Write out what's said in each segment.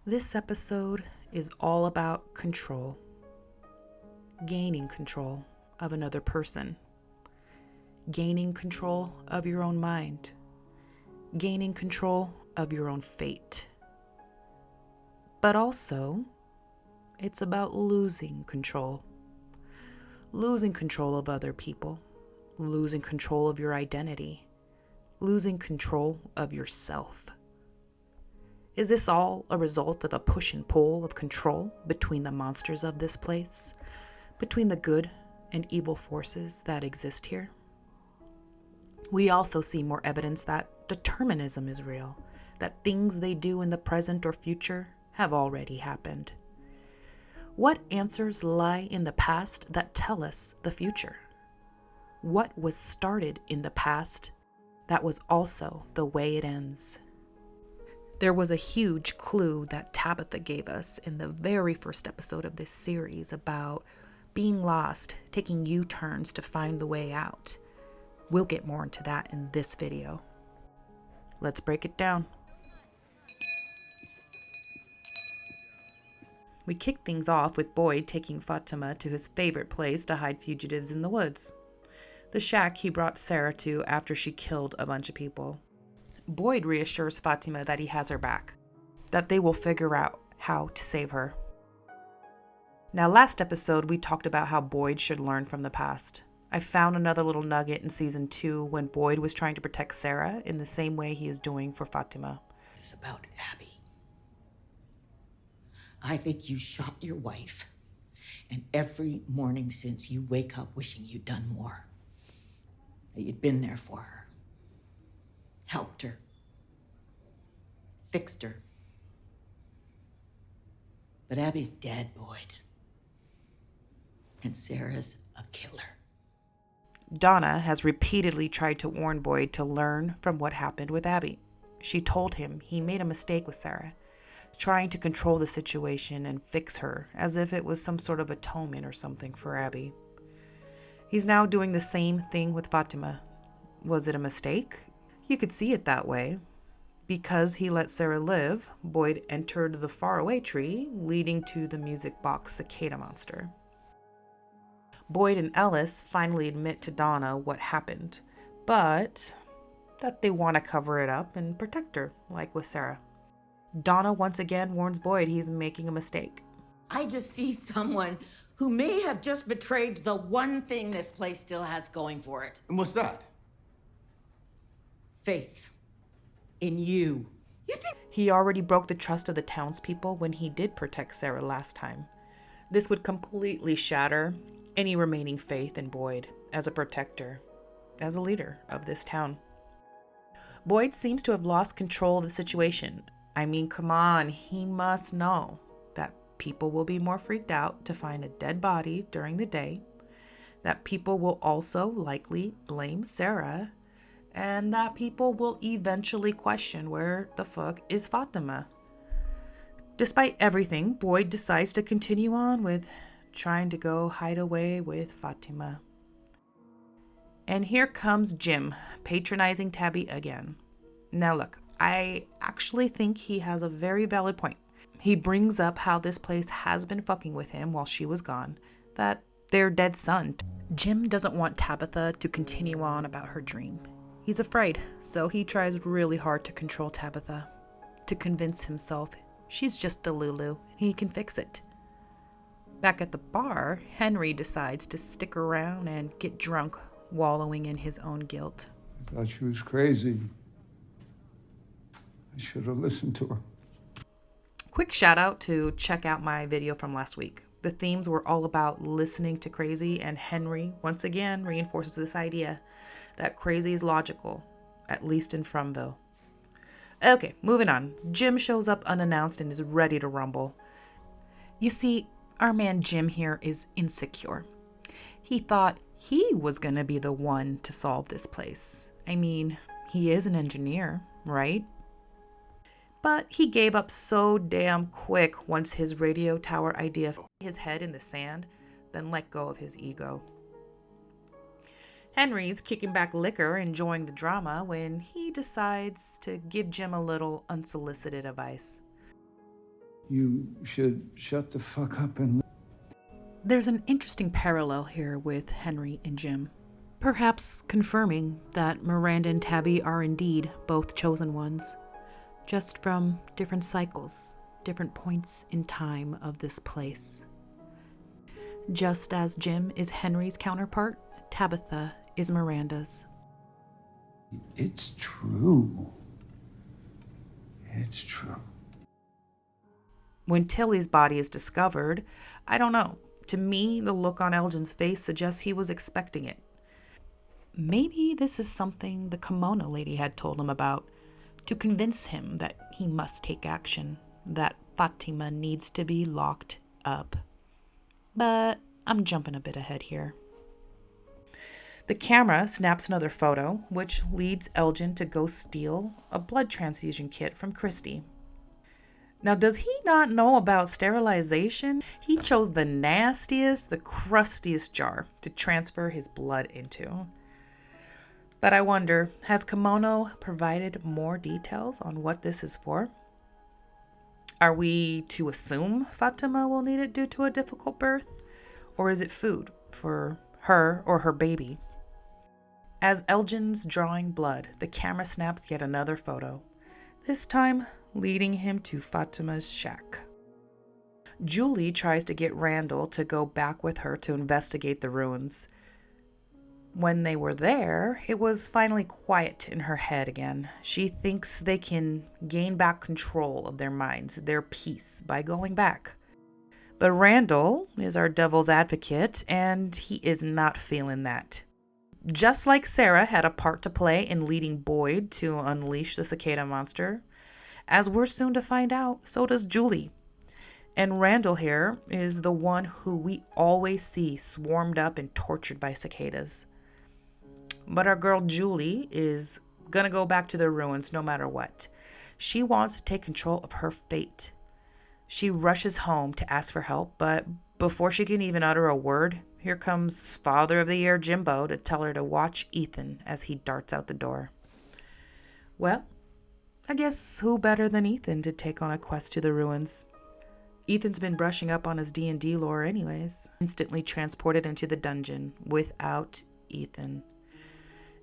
This episode is all about control. Gaining control of another person. Gaining control of your own mind. Gaining control of your own fate. But also, it's about losing control. Losing control of other people. Losing control of your identity. Losing control of yourself. Is this all a result of a push and pull of control between the monsters of this place? Between the good and evil forces that exist here? We also see more evidence that determinism is real, that things they do in the present or future have already happened. What answers lie in the past that tell us the future? What was started in the past that was also the way it ends? There was a huge clue that Tabitha gave us in the very first episode of this series about being lost, taking U-turns to find the way out. We'll get more into that in this video. Let's break it down. We kick things off with Boyd taking Fatima to his favorite place to hide fugitives in the woods. The shack he brought Sarah to after she killed a bunch of people. Boyd reassures Fatima that he has her back, that they will figure out how to save her. Now, last episode, we talked about how Boyd should learn from the past. I found another little nugget in season 2 when Boyd was trying to protect Sarah in the same way he is doing for Fatima. It's about Abby. I think you shot your wife, and every morning since you wake up wishing you'd done more. That you'd been there for her. Helped her. Fixed her. But Abby's dead, Boyd. And Sarah's a killer. Donna has repeatedly tried to warn Boyd to learn from what happened with Abby. She told him he made a mistake with Sarah, trying to control the situation and fix her as if it was some sort of atonement or something for Abby. He's now doing the same thing with Fatima. Was it a mistake? You could see it that way. Because he let Sarah live, Boyd entered the faraway tree, leading to the music box cicada monster. Boyd and Ellis finally admit to Donna what happened, but that they want to cover it up and protect her, like with Sarah. Donna once again warns Boyd he's making a mistake. I just see someone who may have just betrayed the one thing this place still has going for it. And what's that? Faith. In you. You think He already broke the trust of the townspeople when he did protect Sarah last time. This would completely shatter any remaining faith in Boyd as a protector, as a leader of this town. Boyd seems to have lost control of the situation. I mean, come on, he must know that people will be more freaked out to find a dead body during the day, that people will also likely blame Sarah, and that people will eventually question where the fuck is Fatima. Despite everything, Boyd decides to continue on with trying to go hide away with Fatima. And here comes Jim, patronizing Tabby again. Now look, I actually think he has a very valid point. He brings up how this place has been fucking with him while she was gone, that their dead son. Jim doesn't want Tabitha to continue on about her dream. He's afraid, so he tries really hard to control Tabitha, to convince himself she's just a Lulu, he can fix it. Back at the bar, Henry decides to stick around and get drunk, wallowing in his own guilt. I thought she was crazy. I should have listened to her. Quick shout out to check out my video from last week. The themes were all about listening to crazy, and Henry once again reinforces this idea that crazy is logical, at least in Fromville. Okay, moving on. Jim shows up unannounced and is ready to rumble. You see, our man Jim here is insecure. He thought he was going to be the one to solve this place. I mean, he is an engineer, right? But he gave up so damn quick once his radio tower idea hit his head in the sand, then let go of his ego. Henry's kicking back liquor, enjoying the drama, when he decides to give Jim a little unsolicited advice. You should shut the fuck up and... There's an interesting parallel here with Henry and Jim, perhaps confirming that Miranda and Tabby are indeed both chosen ones, just from different cycles, different points in time of this place. Just as Jim is Henry's counterpart, Tabitha is Miranda's. It's true. It's true. When Tilly's body is discovered, I don't know. To me, the look on Elgin's face suggests he was expecting it. Maybe this is something the kimono lady had told him about, to convince him that he must take action, that Fatima needs to be locked up. But I'm jumping a bit ahead here. The camera snaps another photo, which leads Elgin to go steal a blood transfusion kit from Christy. Now, does he not know about sterilization? He chose the nastiest, the crustiest jar to transfer his blood into. But I wonder, has Kimono provided more details on what this is for? Are we to assume Fatima will need it due to a difficult birth? Or is it food for her or her baby? As Elgin's drawing blood, the camera snaps yet another photo, this time leading him to Fatima's shack. Julie tries to get Randall to go back with her to investigate the ruins. When they were there, it was finally quiet in her head again. She thinks they can gain back control of their minds, their peace, by going back. But Randall is our devil's advocate, and he is not feeling that. Just like Sarah had a part to play in leading Boyd to unleash the cicada monster, as we're soon to find out, so does Julie. And Randall here is the one who we always see swarmed up and tortured by cicadas. But our girl Julie is gonna go back to the ruins no matter what. She wants to take control of her fate. She rushes home to ask for help, but before she can even utter a word, here comes Father of the Year Jimbo to tell her to watch Ethan as he darts out the door. Well, I guess who better than Ethan to take on a quest to the ruins? Ethan's been brushing up on his D&D lore anyways. Instantly transported into the dungeon without Ethan.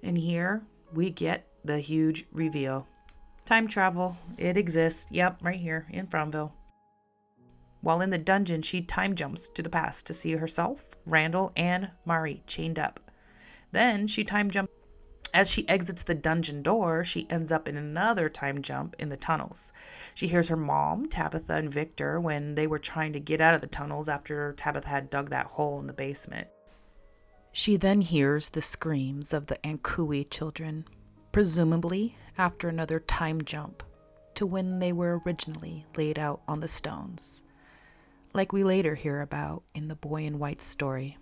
And here we get the huge reveal. Time travel, it exists. Yep, right here in Frownville. While in the dungeon, she time jumps to the past to see herself, Randall, and Mari chained up. Then she time jumps. As she exits the dungeon door, she ends up in another time jump in the tunnels. She hears her mom, Tabitha, and Victor when they were trying to get out of the tunnels after Tabitha had dug that hole in the basement. She then hears the screams of the Ankui children, presumably after another time jump to when they were originally laid out on the stones, like we later hear about in the Boy in White story.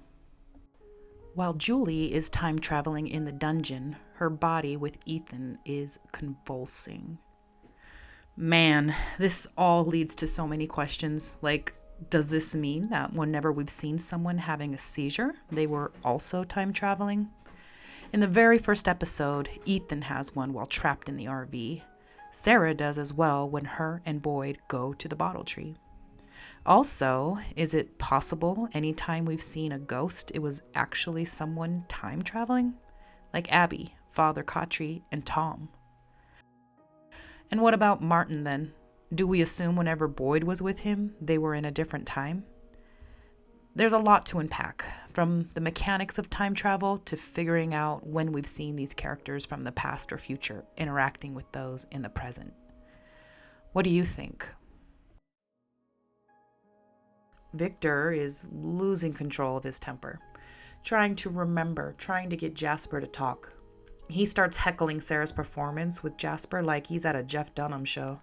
While Julie is time traveling in the dungeon, her body with Ethan is convulsing. Man, this all leads to so many questions. Like, does this mean that whenever we've seen someone having a seizure, they were also time traveling? In the very first episode, Ethan has one while trapped in the RV. Sarah does as well when her and Boyd go to the bottle tree. Also, is it possible anytime we've seen a ghost, it was actually someone time traveling? Like Abby, Father Kotri, and Tom. And what about Martin then? Do we assume whenever Boyd was with him, they were in a different time? There's a lot to unpack, from the mechanics of time travel to figuring out when we've seen these characters from the past or future interacting with those in the present. What do you think? Victor is losing control of his temper, trying to remember, trying to get Jasper to talk. He starts heckling Sarah's performance with Jasper like he's at a Jeff Dunham show.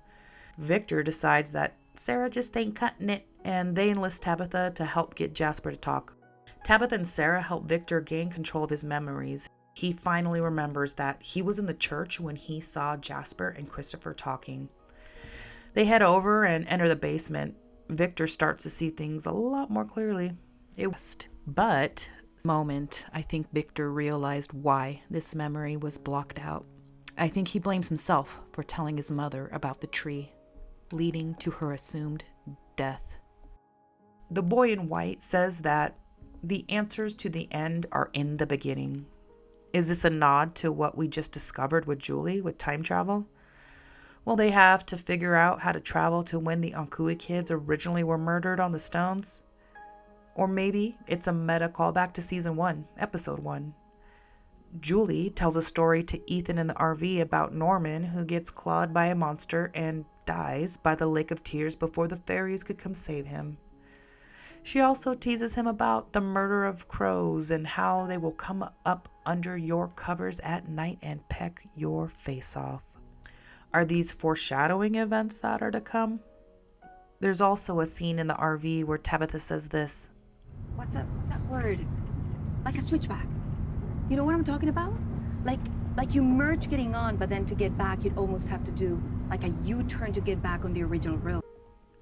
Victor decides that Sarah just ain't cutting it, and they enlist Tabitha to help get Jasper to talk. Tabitha and Sarah help Victor gain control of his memories. He finally remembers that he was in the church when he saw Jasper and Christopher talking. They head over and enter the basement. Victor starts to see things a lot more clearly. But moment, I think Victor realized why this memory was blocked out. I think he blames himself for telling his mother about the tree, leading to her assumed death. The boy in white says that the answers to the end are in the beginning. Is this a nod to what we just discovered with Julie with time travel? Will they have to figure out how to travel to when the Ankui kids originally were murdered on the stones? Or maybe it's a meta callback to season 1, episode 1. Julie tells a story to Ethan in the RV about Norman, who gets clawed by a monster and dies by the Lake of Tears before the fairies could come save him. She also teases him about the murder of crows and how they will come up under your covers at night and peck your face off. Are these foreshadowing events that are to come? There's also a scene in the RV where Tabitha says this. What's that word? Like a switchback. You know what I'm talking about? Like you merge getting on, but then to get back, you'd almost have to do like a U-turn to get back on the original road.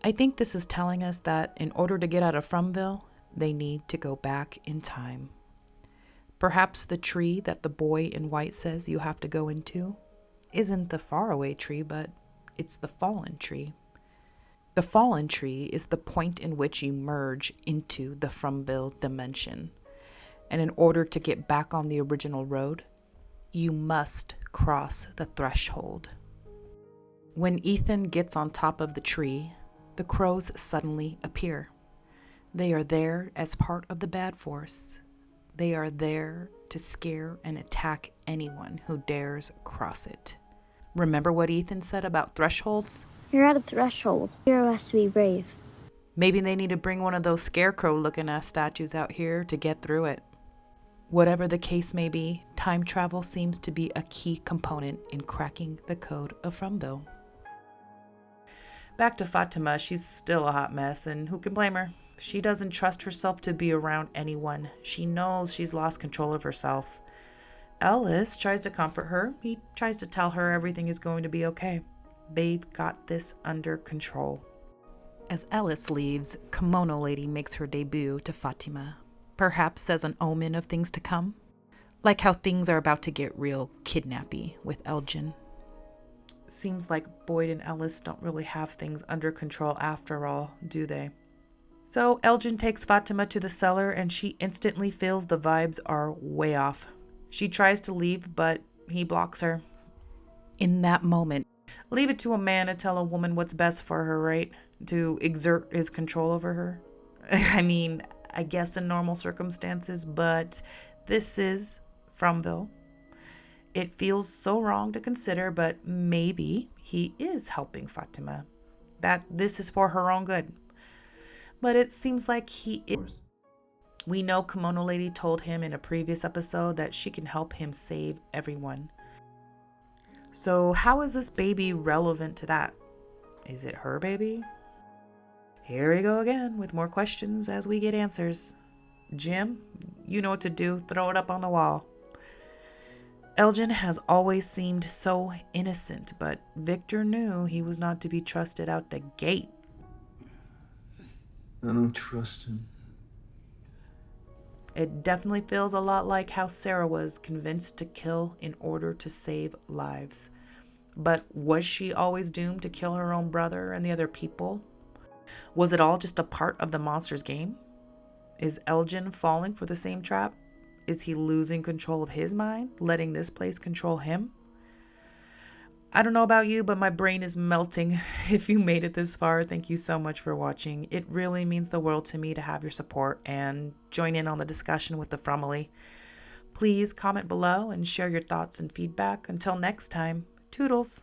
I think this is telling us that in order to get out of Fromville, they need to go back in time. Perhaps the tree that the boy in white says you have to go into isn't the faraway tree, but it's the fallen tree. The fallen tree is the point in which you merge into the Fromville dimension. And in order to get back on the original road, you must cross the threshold. When Ethan gets on top of the tree, the crows suddenly appear. They are there as part of the bad force. They are there to scare and attack anyone who dares cross it. Remember what Ethan said about thresholds? You're at a threshold. Hero has to be brave. Maybe they need to bring one of those scarecrow-looking ass statues out here to get through it. Whatever the case may be, time travel seems to be a key component in cracking the code of Fromville. Back to Fatima, she's still a hot mess, and who can blame her? She doesn't trust herself to be around anyone. She knows she's lost control of herself. Ellis tries to comfort her. He tries to tell her everything is going to be okay. They've got this under control. As Ellis leaves, Kimono Lady makes her debut to Fatima, perhaps as an omen of things to come. Like how things are about to get real kidnappy with Elgin. Seems like Boyd and Ellis don't really have things under control after all, do they? So Elgin takes Fatima to the cellar and she instantly feels the vibes are way off. She tries to leave, but he blocks her. In that moment, leave it to a man to tell a woman what's best for her, right? To exert his control over her. I mean, I guess in normal circumstances, but this is Fromville. It feels so wrong to consider, but maybe he is helping Fatima. That this is for her own good. But it seems like he is. We know Kimono Lady told him in a previous episode that she can help him save everyone. So how is this baby relevant to that? Is it her baby? Here we go again with more questions as we get answers. Jim, you know what to do. Throw it up on the wall. Elgin has always seemed so innocent, but Victor knew he was not to be trusted out the gate. I don't trust him. It definitely feels a lot like how Sarah was convinced to kill in order to save lives. But was she always doomed to kill her own brother and the other people? Was it all just a part of the monster's game? Is Elgin falling for the same trap? Is he losing control of his mind, letting this place control him? I don't know about you, but my brain is melting. If you made it this far, thank you so much for watching. It really means the world to me to have your support and join in on the discussion with the Fromily. Please comment below and share your thoughts and feedback. Until next time, toodles.